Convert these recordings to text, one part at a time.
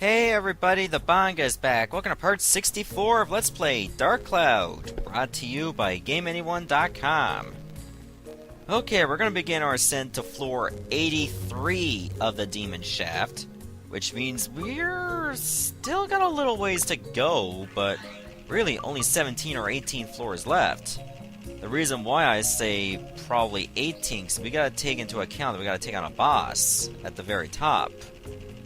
Hey everybody, the Banga is back. Welcome to part 64 of Let's Play Dark Cloud, brought to you by GameAnyone.com. Okay, we're going to begin our ascent to floor 83 of the Demon Shaft, which means we're still got a little ways to go, but really only 17 or 18 floors left. The reason why I say probably 18 is we got to take into account that we got to take on a boss at the very top.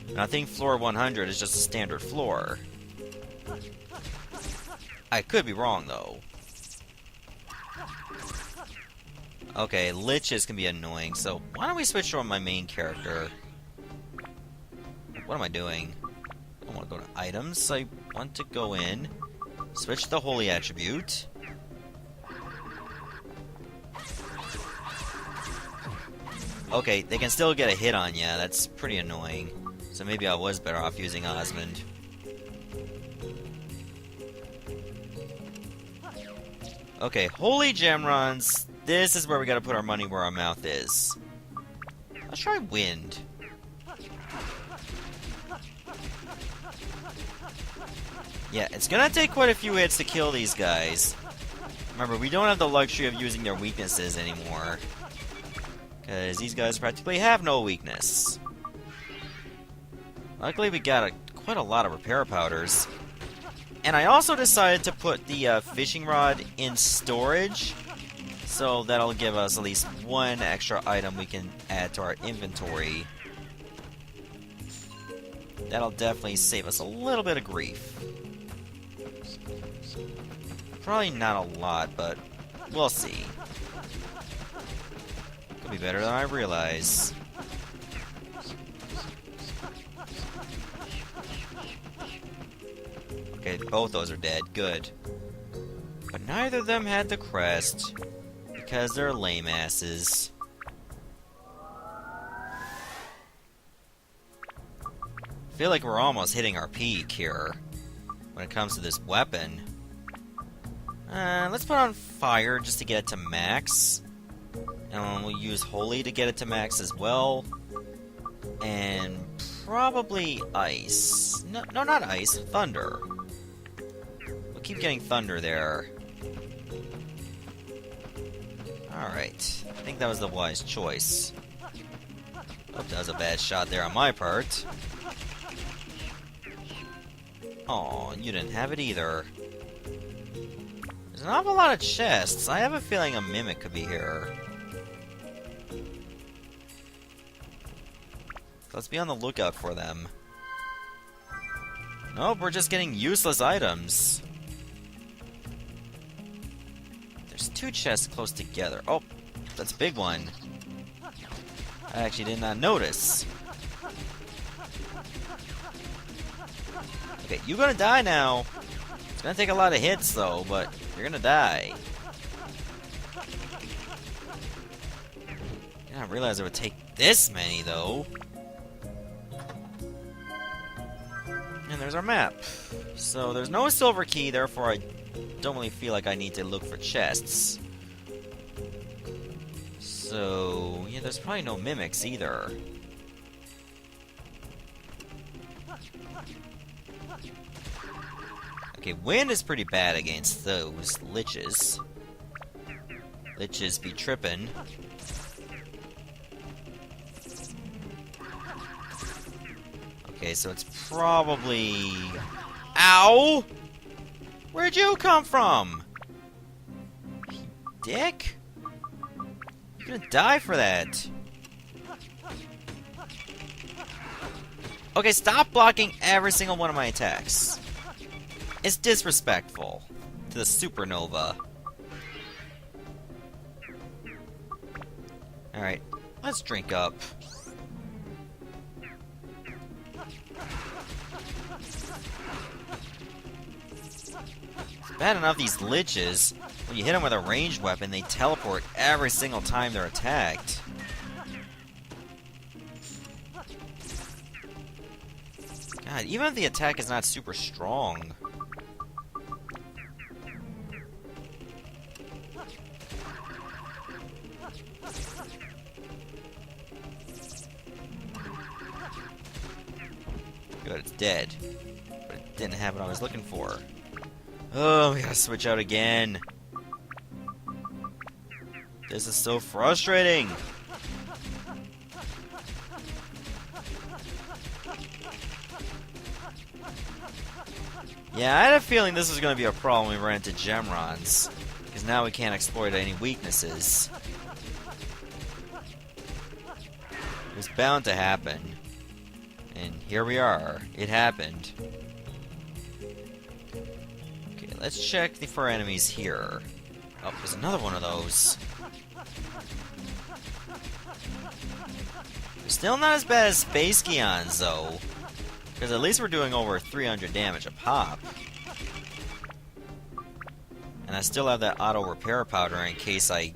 And I think floor 100 is just a standard floor. I could be wrong, though. Okay, liches can be annoying, so why don't we switch on my main character? What am I doing? I don't want to go to items. I want to go in, switch the holy attribute. Okay, they can still get a hit on you. That's pretty annoying. So maybe I was better off using Osmond. Okay, Holy Gem Runs. This is where we gotta put our money where our mouth is. Let's try Wind. Yeah, it's gonna take quite a few hits to kill these guys. Remember, we don't have the luxury of using their weaknesses anymore, because these guys practically have no weakness. Luckily, we got quite a lot of repair powders. And I also decided to put the fishing rod in storage, so that'll give us at least one extra item we can add to our inventory. That'll definitely save us a little bit of grief. Probably not a lot, but we'll see. Could be better than I realize. Okay, both those are dead. Good. But neither of them had the crest, because they're lame asses. I feel like we're almost hitting our peak here when it comes to this weapon. Let's put on fire just to get it to max. And we'll use holy to get it to max as well. And probably ice. No, not ice. Thunder. We'll keep getting thunder there. Alright. I think that was the wise choice. Oh, that was a bad shot there on my part. Aw, you didn't have it either. There's an awful lot of chests. I have a feeling a mimic could be here. Let's be on the lookout for them. Nope, we're just getting useless items. There's two chests close together. Oh, that's a big one. I actually did not notice. Okay, you're gonna die now. It's gonna take a lot of hits though, but you're gonna die. I didn't realize it would take this many though. And there's our map. So there's no silver key, therefore I don't really feel like I need to look for chests. So, yeah, there's probably no mimics either. Okay, wind is pretty bad against those liches. Liches be trippin'. Okay, so it's probably... Ow! Where'd you come from? You dick? You're gonna die for that. Okay, stop blocking every single one of my attacks. It's disrespectful to the supernova. Alright, let's drink up. Bad enough these liches, when you hit them with a ranged weapon, they teleport every single time they're attacked. God, even if the attack is not super strong. Good, it's dead. But it didn't have what I was looking for. Oh, we gotta switch out again. This is so frustrating. Yeah, I had a feeling this was going to be a problem when we ran into Gemrons. Because now we can't exploit any weaknesses. It was bound to happen. And here we are. It happened. Okay, let's check for enemies here. Oh, there's another one of those. They're still not as bad as Space Geons, though. Because at least we're doing over 300 damage a pop. And I still have that auto repair powder in case I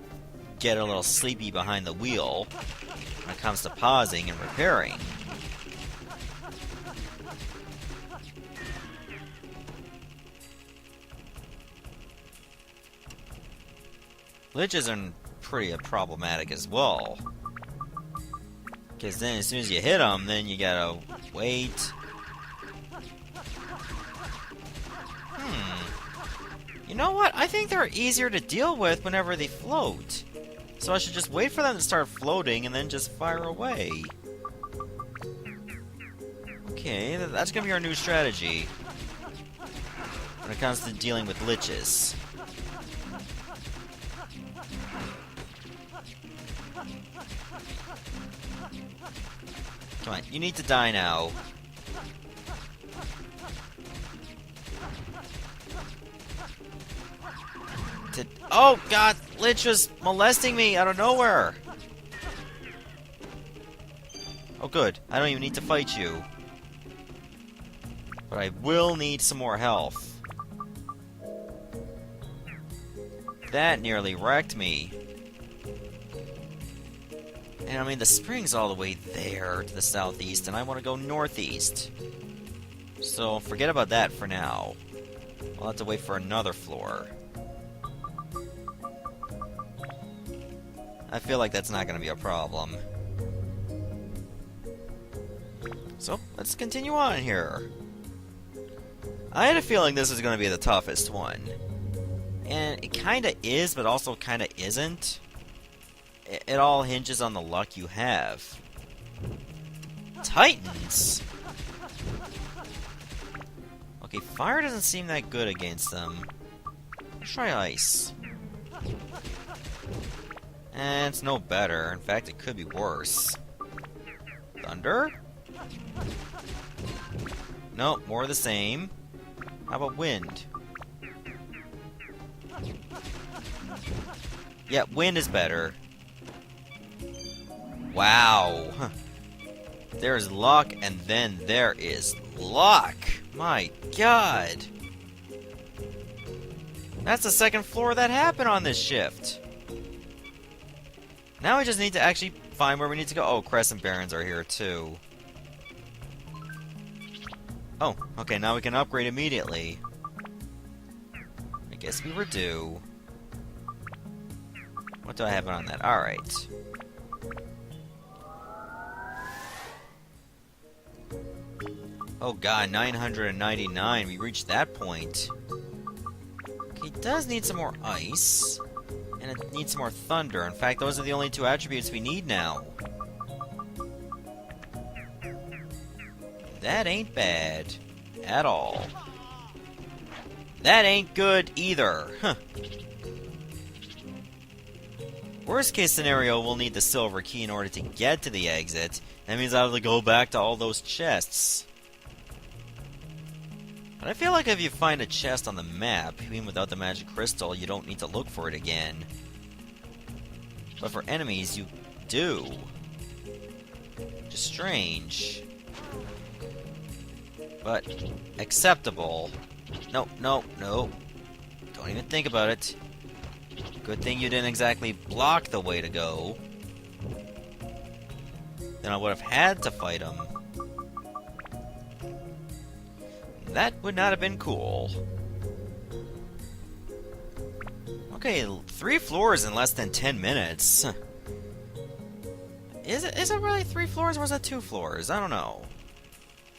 get a little sleepy behind the wheel when it comes to pausing and repairing. Liches are pretty problematic as well. Because then as soon as you hit them, then you gotta wait. You know what? I think they're easier to deal with whenever they float. So I should just wait for them to start floating and then just fire away. Okay, that's gonna be our new strategy when it comes to dealing with liches. Come on, you need to die now. Oh god, Lich was molesting me out of nowhere! Oh good, I don't even need to fight you. But I will need some more health. That nearly wrecked me. And I mean, the spring's all the way there to the southeast, and I want to go northeast. So forget about that for now. I'll have to wait for another floor. I feel like that's not going to be a problem. So, let's continue on here. I had a feeling this was going to be the toughest one. And it kind of is, but also kind of isn't. It all hinges on the luck you have. Titans? Okay, fire doesn't seem that good against them. Let's try ice. And it's no better. In fact, it could be worse. Thunder? Nope, more of the same. How about wind? Yeah, wind is better. Wow. There's luck, and then there is luck. My god. That's the second floor that happened on this shift. Now we just need to actually find where we need to go. Oh, Crescent Barons are here too. Oh, okay, now we can upgrade immediately. I guess we were due. What do I have on that? Alright. Oh god, 999. We reached that point. Okay, it does need some more ice. And it needs some more thunder. In fact, those are the only two attributes we need now. That ain't bad. At all. That ain't good either. Huh. Worst case scenario, we'll need the silver key in order to get to the exit. That means I'll have to go back to all those chests. But I feel like if you find a chest on the map, even without the magic crystal, you don't need to look for it again. But for enemies, you do. Just strange. But acceptable. No, no, no. Don't even think about it. Good thing you didn't exactly block the way to go. Then I would have had to fight him. That would not have been cool. Okay, 3 floors in less than 10 minutes. Is it really 3 floors or was that 2 floors? I don't know.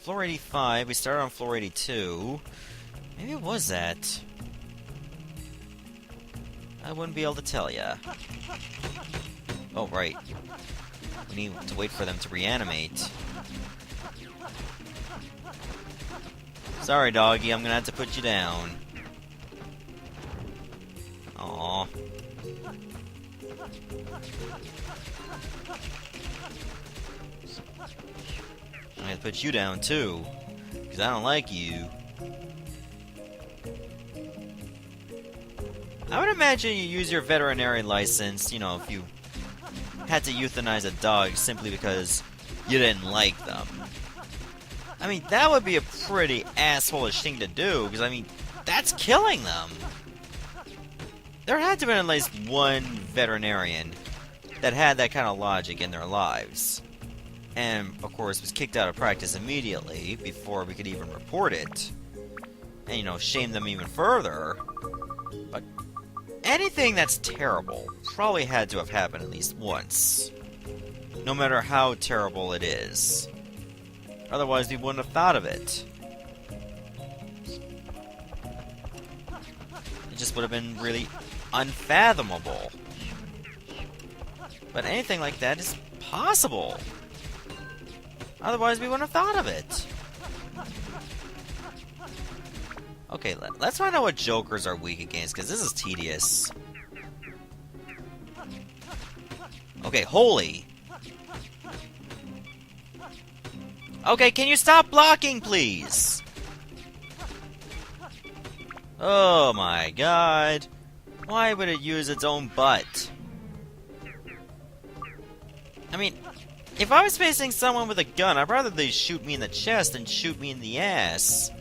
floor 85. We started on floor 82. Maybe it was that. I wouldn't be able to tell ya. Oh, right. We need to wait for them to reanimate. Sorry, doggy, I'm gonna have to put you down. Aww. I'm gonna put you down, too. Because I don't like you. I would imagine you use your veterinary license, you know, if you had to euthanize a dog simply because you didn't like them. I mean, that would be a pretty asshole-ish thing to do, because, I mean, that's killing them. There had to have been at least one veterinarian that had that kind of logic in their lives. And, of course, was kicked out of practice immediately before we could even report it. And, you know, shame them even further. But anything that's terrible probably had to have happened at least once. No matter how terrible it is. Otherwise, we wouldn't have thought of it. It just would have been really unfathomable. But anything like that is possible. Otherwise, we wouldn't have thought of it. Okay, let's find out what jokers are weak against, because this is tedious. Okay, holy. Okay, can you stop blocking, please? Oh my god. Why would it use its own butt? I mean, if I was facing someone with a gun, I'd rather they shoot me in the chest than shoot me in the ass.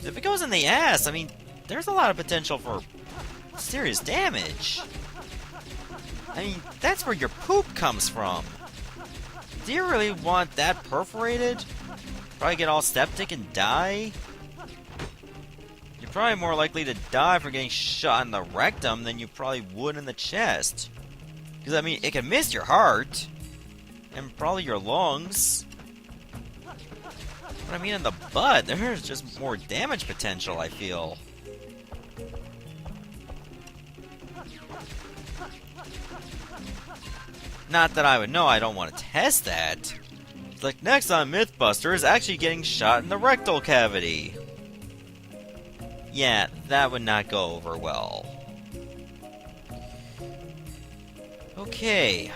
If it goes in the ass, I mean, there's a lot of potential for serious damage. I mean, that's where your poop comes from. Do you really want that perforated? Probably get all septic and die? You're probably more likely to die from getting shot in the rectum than you probably would in the chest. Because, I mean, it can miss your heart. And probably your lungs. But I mean, in the butt, there's just more damage potential, I feel. Not that I would know, I don't want to test that. It's like, next on Mythbuster is actually getting shot in the rectal cavity. Yeah, that would not go over well. Okay.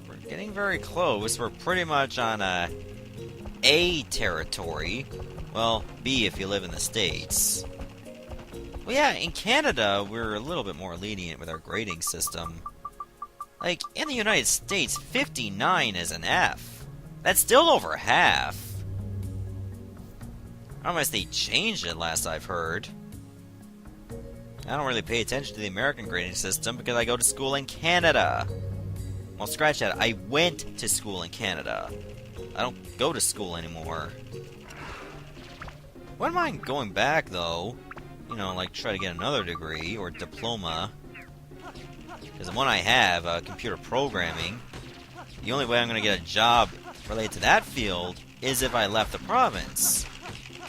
We're getting very close. We're pretty much on A territory. Well, B if you live in the States. Well, yeah, in Canada, we're a little bit more lenient with our grading system. Like, in the United States, 59 is an F. That's still over half. I don't know if they changed it last I've heard. I don't really pay attention to the American grading system because I go to school in Canada. Well, scratch that. I went to school in Canada. I don't go to school anymore. Wouldn't mind going back, though. You know, like, try to get another degree or diploma. Because the one I have, computer programming, the only way I'm going to get a job related to that field is if I left the province.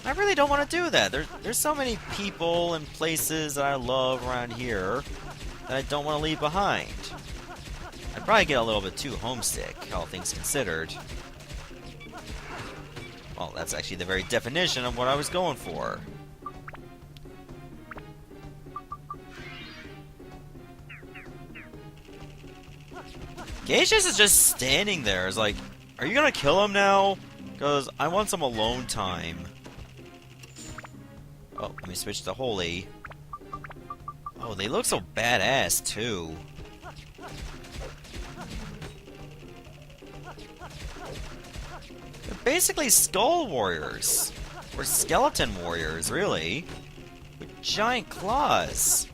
I really don't want to do that. There's so many people and places that I love around here that I don't want to leave behind. I'd probably get a little bit too homesick, all things considered. Well, that's actually the very definition of what I was going for. Gaseous is just standing there. It's like, are you gonna kill him now? Because I want some alone time. Oh, let me switch to Holy. Oh, they look so badass, too. They're basically skull warriors. Or skeleton warriors, really. With giant claws.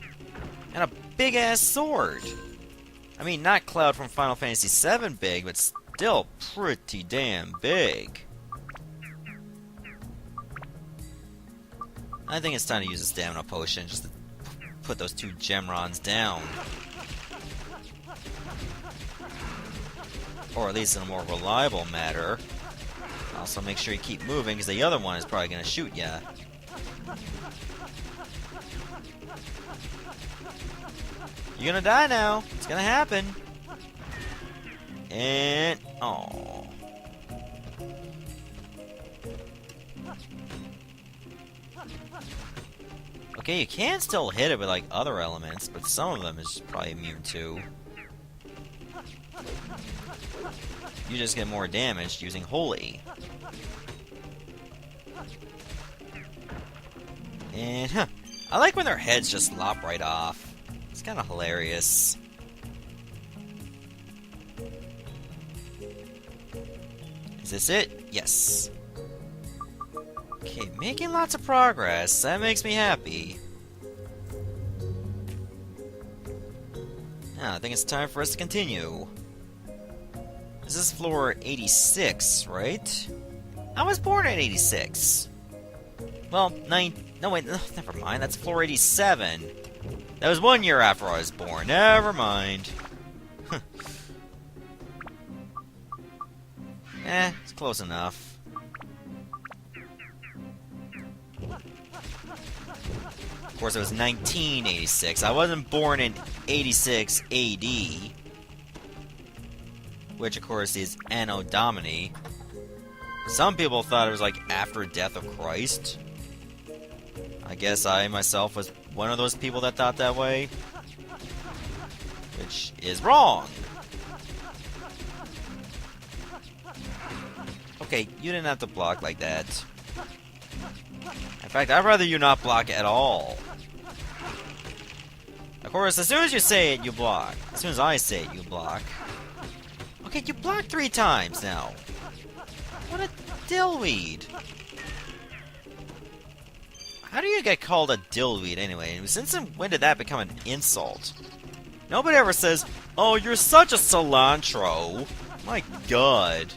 And a big-ass sword. I mean, not Cloud from Final Fantasy VII big, but still pretty damn big. I think it's time to use a stamina potion just to put those two Gemrons down. Or at least in a more reliable matter. I'll Also, make sure you keep moving, because the other one is probably going to shoot ya. You're gonna die now. It's gonna happen. And... oh. Okay, you can still hit it with, like, other elements, but some of them is probably immune to. You just get more damage using Holy. And, huh. I like when their heads just lop right off. It's kind of hilarious. Is this it? Yes. Okay, making lots of progress. That makes me happy. Now, I think it's time for us to continue. This is floor 86, right? I was born in 86. Well, no wait, never mind. That's floor 87. That was 1 year after I was born. Never mind. It's close enough. Of course, it was 1986. I wasn't born in 86 AD. Which, of course, is Anno Domini. Some people thought it was, like, after death of Christ. I guess I, myself, was one of those people that thought that way. Which is wrong. Okay, you didn't have to block like that. In fact, I'd rather you not block at all. Of course, as soon as you say it, you block. As soon as I say it, you block. Okay, you blocked 3 times now. What a dillweed. How do you get called a dillweed anyway? Since when did that become an insult? Nobody ever says, "Oh, you're such a cilantro." My god.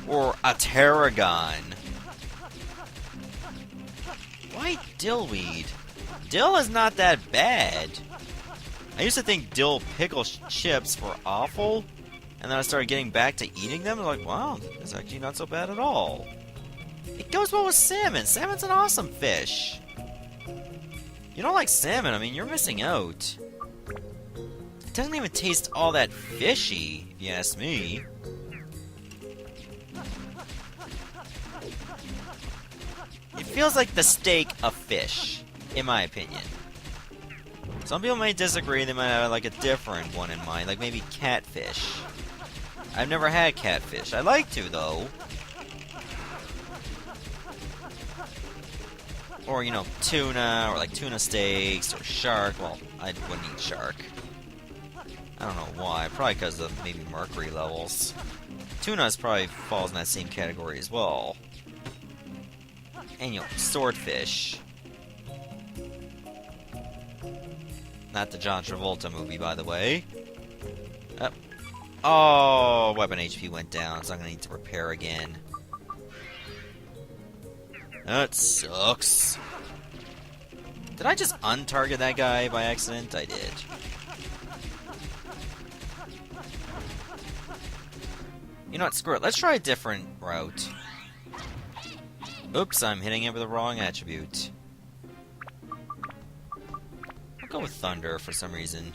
Or a tarragon. Why dillweed? Dill is not that bad. I used to think dill pickle chips were awful. And then I started getting back to eating them, and I'm like, wow, it's actually not so bad at all. It goes well with salmon. Salmon's an awesome fish. You don't like salmon, I mean, you're missing out. It doesn't even taste all that fishy, if you ask me. It feels like the steak of fish, in my opinion. Some people may disagree, they might have like a different one in mind, like maybe catfish. I've never had catfish. I'd like to, though. Or, you know, tuna, or like tuna steaks, or shark. Well, I wouldn't eat shark. I don't know why. Probably because of maybe mercury levels. Tuna probably falls in that same category as well. And, you know, swordfish. Not the John Travolta movie, by the way. Oh, weapon HP went down, so I'm gonna need to repair again. That sucks. Did I just untarget that guy by accident? I did. You know what, screw it. Let's try a different route. Oops, I'm hitting it with the wrong attribute. I'll go with Thunder for some reason.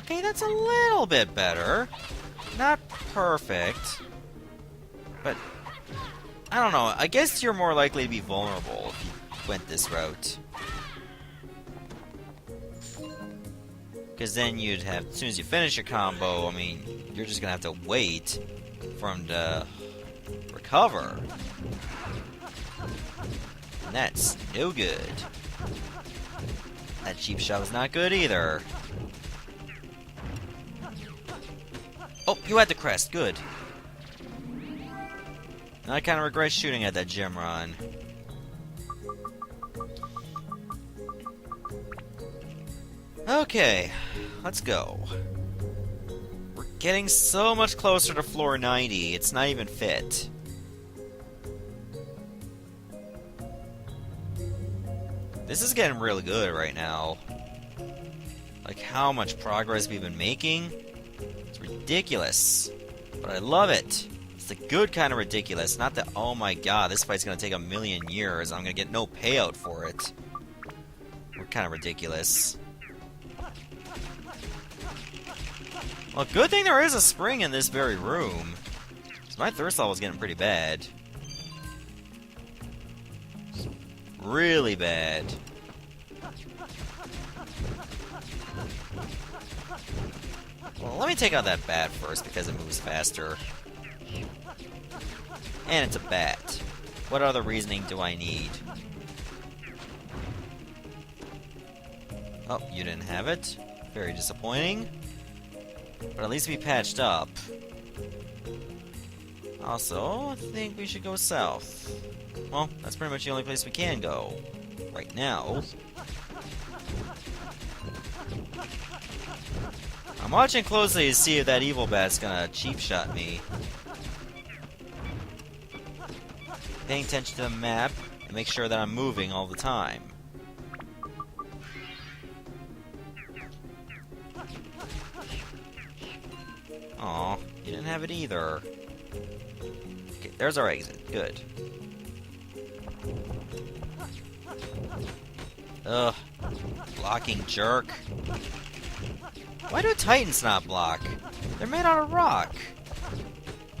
Okay, that's a little bit better. Not perfect. But, I don't know. I guess you're more likely to be vulnerable if you went this route. Because then you'd have, as soon as you finish your combo, I mean, you're just gonna have to wait for him to recover. And that's no good. That cheap shot was not good either. Oh, you had the crest. Good. Now I kind of regret shooting at that gym run. Okay, let's go. We're getting so much closer to floor 90, it's not even fit. This is getting really good right now. Like how much progress we've been making. It's ridiculous. But I love it. It's the good kind of ridiculous, not the, oh my god, this fight's gonna take a million years, I'm gonna get no payout for it. We're kind of ridiculous. Well, good thing there is a spring in this very room. So my thirst level is getting pretty bad. Really bad. Well, let me take out that bat first because it moves faster. And it's a bat. What other reasoning do I need? Oh, you didn't have it. Very disappointing. But at least we patched up. Also, I think we should go south. Well, that's pretty much the only place we can go. Right now. I'm watching closely to see if that evil bat's gonna cheap shot me. Paying attention to the map and make sure that I'm moving all the time. Aw, you didn't have it either. Okay, there's our exit. Good. Ugh. Blocking jerk. Why do Titans not block? They're made out of rock.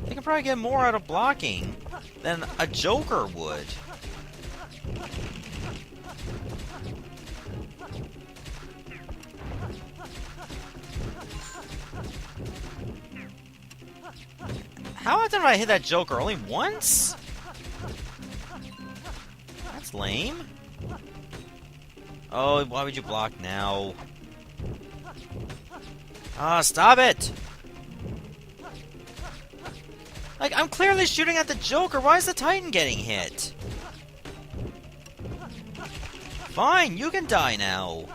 They can probably get more out of blocking than a Joker would. How often did I hit that Joker? Only once? That's lame. Oh, why would you block now? Ah, stop it! Like, I'm clearly shooting at the Joker. Why is the Titan getting hit? Fine, you can die now.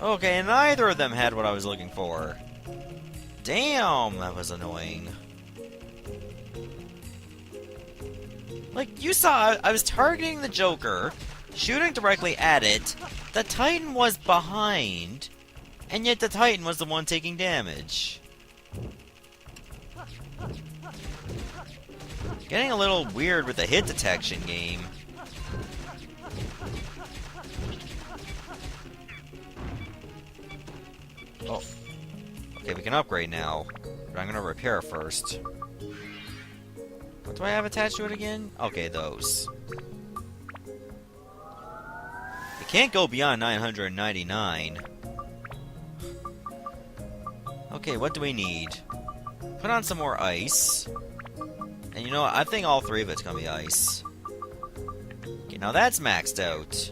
Okay, neither of them had what I was looking for. Damn, that was annoying. Like, you saw, I was targeting the Joker, shooting directly at it, the Titan was behind, and yet the Titan was the one taking damage. Getting a little weird with the hit detection game. Oh. Okay, we can upgrade now, but I'm gonna repair first. What do I have attached to it again? Okay, those. It can't go beyond 999. Okay, what do we need? Put on some more ice. And you know what? I think all three of it's gonna be ice. Okay, now that's maxed out.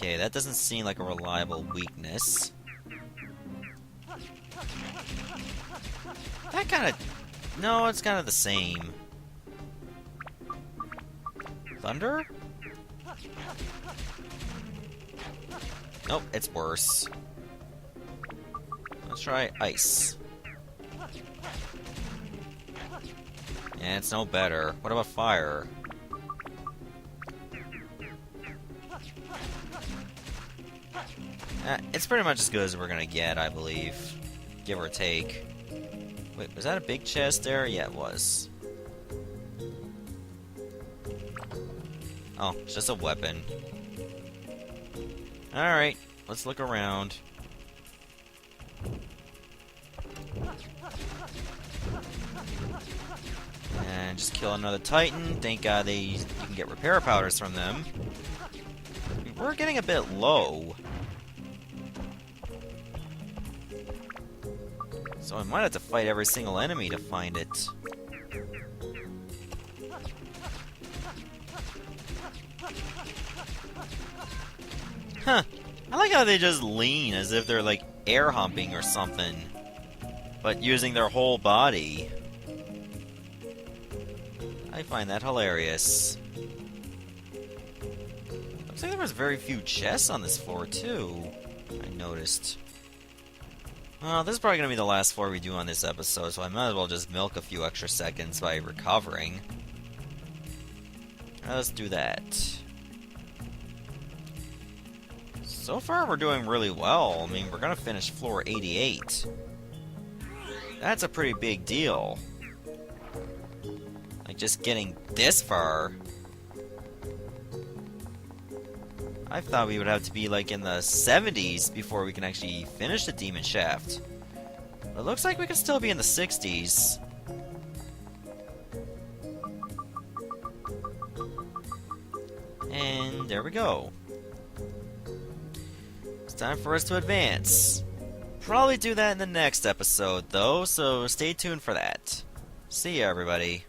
Okay, that doesn't seem like a reliable weakness. That kind of... No, it's kind of the same. Thunder? Nope, it's worse. Let's try ice. Yeah, it's no better. What about fire? It's pretty much as good as we're gonna get, I believe. Give or take. Wait, was that a big chest there? Yeah, it was. Oh, it's just a weapon. Alright, let's look around. And just kill another Titan. Thank God you can get repair powders from them. We're getting a bit low. So I might have to fight every single enemy to find it. Huh. I like how they just lean as if they're like air humping or something. But using their whole body. I find that hilarious. Looks like there was very few chests on this floor too. I noticed. Well, this is probably going to be the last floor we do on this episode, so I might as well just milk a few extra seconds by recovering. Let's do that. So far, we're doing really well. I mean, we're gonna finish floor 88. That's a pretty big deal. Like, just getting this far. I thought we would have to be, like, in the 70s before we can actually finish the Demon Shaft. But it looks like we can still be in the 60s. And there we go. It's time for us to advance. Probably do that in the next episode, though, so stay tuned for that. See ya, everybody.